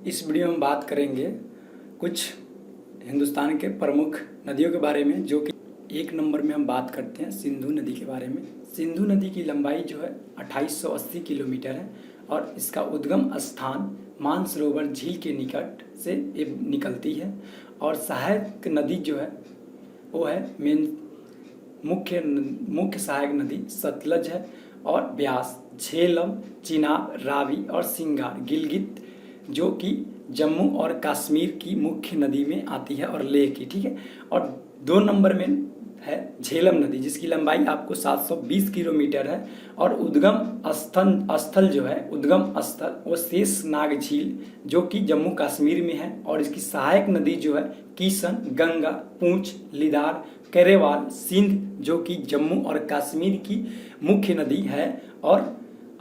इस वीडियो में बात करेंगे कुछ हिंदुस्तान के प्रमुख नदियों के बारे में, जो कि एक नंबर में हम बात करते हैं सिंधु नदी के बारे में। सिंधु नदी की लंबाई जो है 2880 किलोमीटर है और इसका उद्गम स्थान मानसरोवर झील के निकट से ये निकलती है। और सहायक नदी जो है वो है मुख्य सहायक नदी सतलज है और ब्यास झेलम, चिनाब, रावी और सिंगार गिलगित जो कि जम्मू और कश्मीर की मुख्य नदी में आती है और लेह की, ठीक है। और 2 नंबर में है झेलम नदी जिसकी लंबाई आपको 720 किलोमीटर है और उद्गम स्थल जो है उद्गम स्थल वो शेष नाग झील जो कि जम्मू कश्मीर में है। और इसकी सहायक नदी जो है किशन, गंगा, पूंछ, लिदार, केरेवाल, सिंध जो कि जम्मू और कश्मीर की मुख्य नदी है। और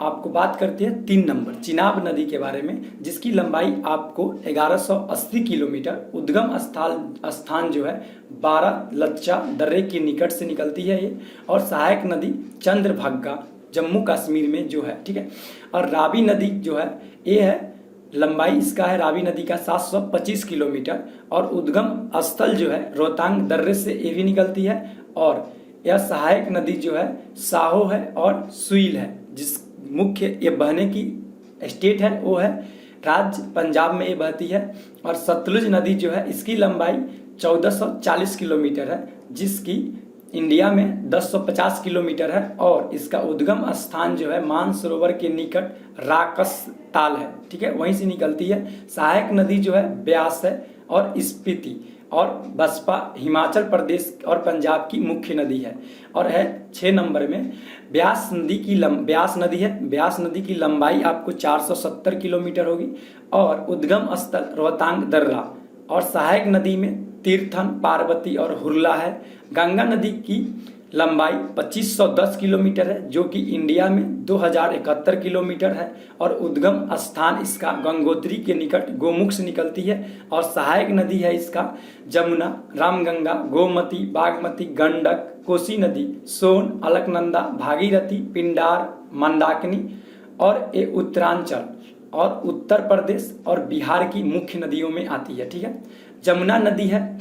आपको बात करते हैं 3 नंबर चिनाब नदी के बारे में, जिसकी लंबाई आपको 1180 किलोमीटर, उद्गम स्थान जो है 12 लच्चा दर्रे के निकट से निकलती है ये। और सहायक नदी चंद्रभागा जम्मू कश्मीर में जो है, ठीक है। और रावी नदी जो है ये है, लंबाई इसका है रावी नदी का 725 किलोमीटर और उद्गम स्थल जो है रोहतांग दर्रे से ये भी निकलती है। और यह सहायक नदी जो है साहो है और सुईल है। जिस मुख्य ये बहने की स्टेट है वो है राज्य पंजाब में ये बहती है। और सतलुज नदी जो है इसकी लंबाई 1440 किलोमीटर है, जिसकी इंडिया में 1050 किलोमीटर है। और इसका उद्गम स्थान जो है मानसरोवर के निकट राकस ताल है, ठीक है, वहीं से निकलती है। सहायक नदी जो है ब्यास है और स्पीति और बसपा हिमाचल प्रदेश और पंजाब की मुख्य नदी है। और है 6 नंबर में ब्यास नदी है। ब्यास नदी की लंबाई आपको 470 किलोमीटर होगी और उद्गम स्थल रोहतांग दर्रा। और सहायक नदी में तीर्थन, पार्वती और हुरला है। गंगा नदी की लंबाई 2510 किलोमीटर है जो कि इंडिया में 2071 किलोमीटर है। और उद्गम स्थान इसका गंगोत्री के निकट गोमुख से निकलती है। और सहायक नदी है इसका जमुना, रामगंगा, गोमती, बागमती, गंडक, कोसी नदी, सोन, अलकनंदा, भागीरथी, पिंडार, मंदाकिनी। और ये उत्तरांचल और उत्तर प्रदेश और बिहार की मुख्य नदियों में आती है, ठीक है। जमुना नदी है,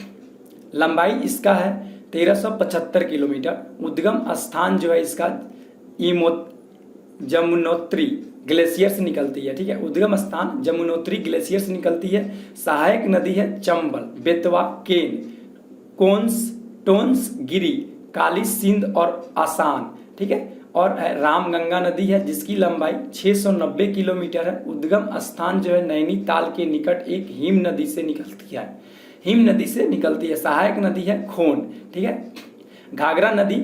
लंबाई इसका है 1375 किलोमीटर। उद्गम स्थान जो है इसका जमुनोत्री ग्लेशियर से निकलती है, ठीक है। उद्गम स्थान जमुनोत्री ग्लेशियर से निकलती है। सहायक नदी है चंबल, बेतवा, केन, कोंस, टोंस, गिरी, काली सिंध और आसान, ठीक है। और रामगंगा नदी है जिसकी लंबाई 690 किलोमीटर है। उद्गम स्थान जो है नैनीताल के निकट एक हिम नदी से निकलती है। सहायक नदी है खोन, ठीक है। घाघरा नदी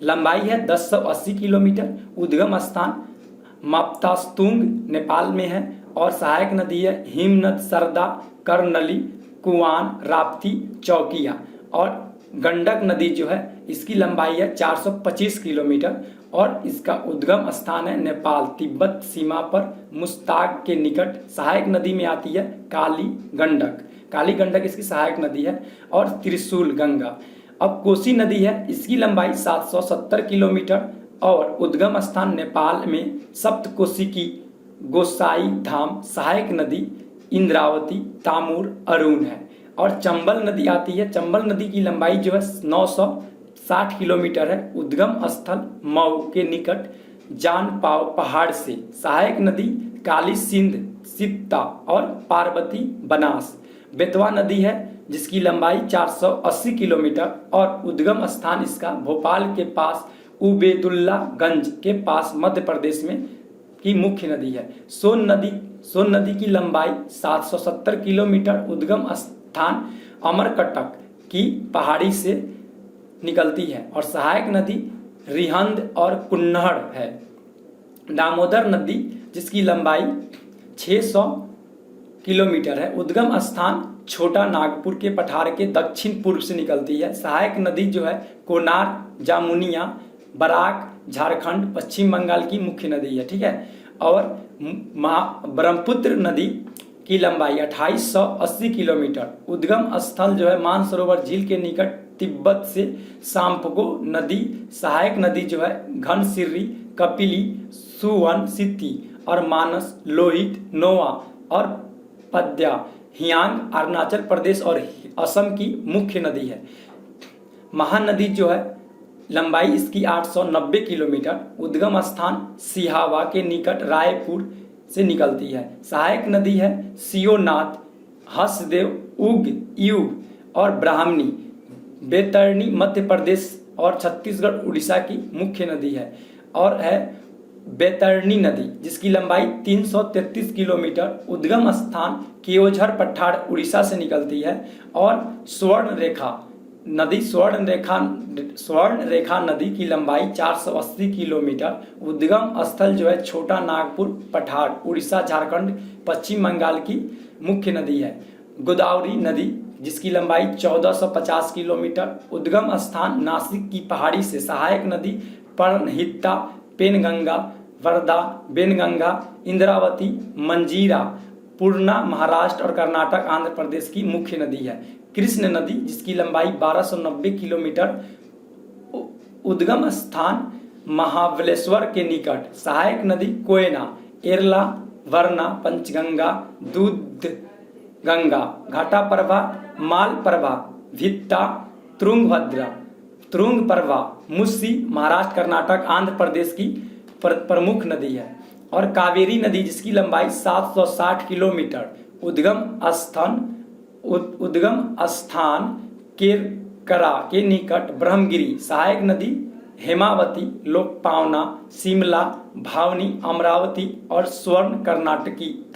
लंबाई है 1080 किलोमीटर। उद्गम स्थान मप्तास्तुंग नेपाल में है। और सहायक नदी है हिमनद, सरदा, करनली, कुआन, राप्ती, चौकिया। और गंडक नदी जो है इसकी लंबाई है 425 किलोमीटर और इसका उद्गम स्थान है नेपाल तिब्बत सीमा पर मुस्ताक के निकट। सहायक नदी में आती है काली गंडक इसकी सहायक नदी है। और त्रिशूल गंगा। अब कोसी नदी है, इसकी लंबाई 770 किलोमीटर और उद्गम स्थान नेपाल में सप्तकोशी की गोसाई धाम। सहायक नदी इंद्रावती, तामूर, अरुण है। और चंबल नदी आती है, चंबल नदी की लंबाई जो है 960 किलोमीटर है। उद्गम स्थल मऊ के निकट जानपाव पहाड़ से। सहायक नदी काली सिंध, सिप्ता और पार्वती, बनास। बेतवा नदी है जिसकी लंबाई 480 किलोमीटर और उद्गम स्थान इसका भोपाल के पास उबेदुल्लागंज के पास मध्य प्रदेश में की मुख्य नदी है। सोन नदी की लंबाई 770 किलोमीटर। उद्गम स्थान अमरकटक की पहाड़ी से निकलती है। और सहायक नदी रिहंद और कुन्नड़ है। दामोदर नदी जिसकी लंबाई 600 किलोमीटर है। उद्गम स्थान छोटा नागपुर के पठार के दक्षिण पूर्व से निकलती है। सहायक नदी जो है कोनार, जामुनिया, बराक, झारखंड, पश्चिम बंगाल की मुख्य नदी है, ठीक है। और ब्रह्मपुत्र नदी की लंबाई 2880 किलोमीटर। उद्गम स्थल जो है मानसरोवर झील के निकट तिब्बत से सांपगो नदी। सहायक नदी जो है घनसिरी, कपिली, सुवन, सिद्धि और मानस, लोहित, नोआ और पद्या हियांग अरुणाचल प्रदेश और असम की मुख्य नदी है। महानदी जो है लंबाई इसकी 890 किलोमीटर, उद्गम स्थान सिहावा के निकट रायपुर से निकलती है। सहायक नदी है सियोनाथ, हसदेव, उग, युग और ब्राह्मणी। बैतरणी मध्य प्रदेश और छत्तीसगढ़ उड़ीसा की मुख्य नदी है और है बैतरणी नदी, जिसकी लंबाई 333 किलोमीटर, उद्गम स्थान केओझर पठार उड़ीसा से निकलती है। और स्वर्ण रेखा नदी की लंबाई 480 किलोमीटर, उद्गम स्थल जो है छोटा नागपुर पठार उड़ीसा झारखंड पश्चिम बंगाल की मुख्य नदी है। गोदावरी नदी जिसकी लंबाई 1450 किलोमीटर, उद्गम स्थान नासिक की पहाड़ी से। सहायक नदी पर्णहिता, पेनगंगा, वर्धा, बेनगंगा, इंद्रावती, मंजीरा, पूर्णा महाराष्ट्र और कर्नाटक आंध्र प्रदेश की मुख्य नदी है। कृष्ण नदी जिसकी लंबाई 1290 किलोमीटर, उद्गम स्थान महाबलेश्वर के निकट। सहायक नदी कोयना, एरला, वरना, पंचगंगा, दूध गंगा, घाटाप्रभा, मालप्रभा, भित्ता, तुंगभद्रा, तुंगप्रभा, मुस्सी महाराष्ट्र कर्नाटक आंध्र प्रदेश की प्रमुख नदी है। और कावेरी नदी जिसकी लंबाई 760 किलोमीटर, उद्गम स्थान केरकरा के निकट ब्रह्मगिरी। सहायक नदी हेमावती, लोकपावना, शिमला, भावनी, अमरावती और स्वर्ण कर्नाटकी।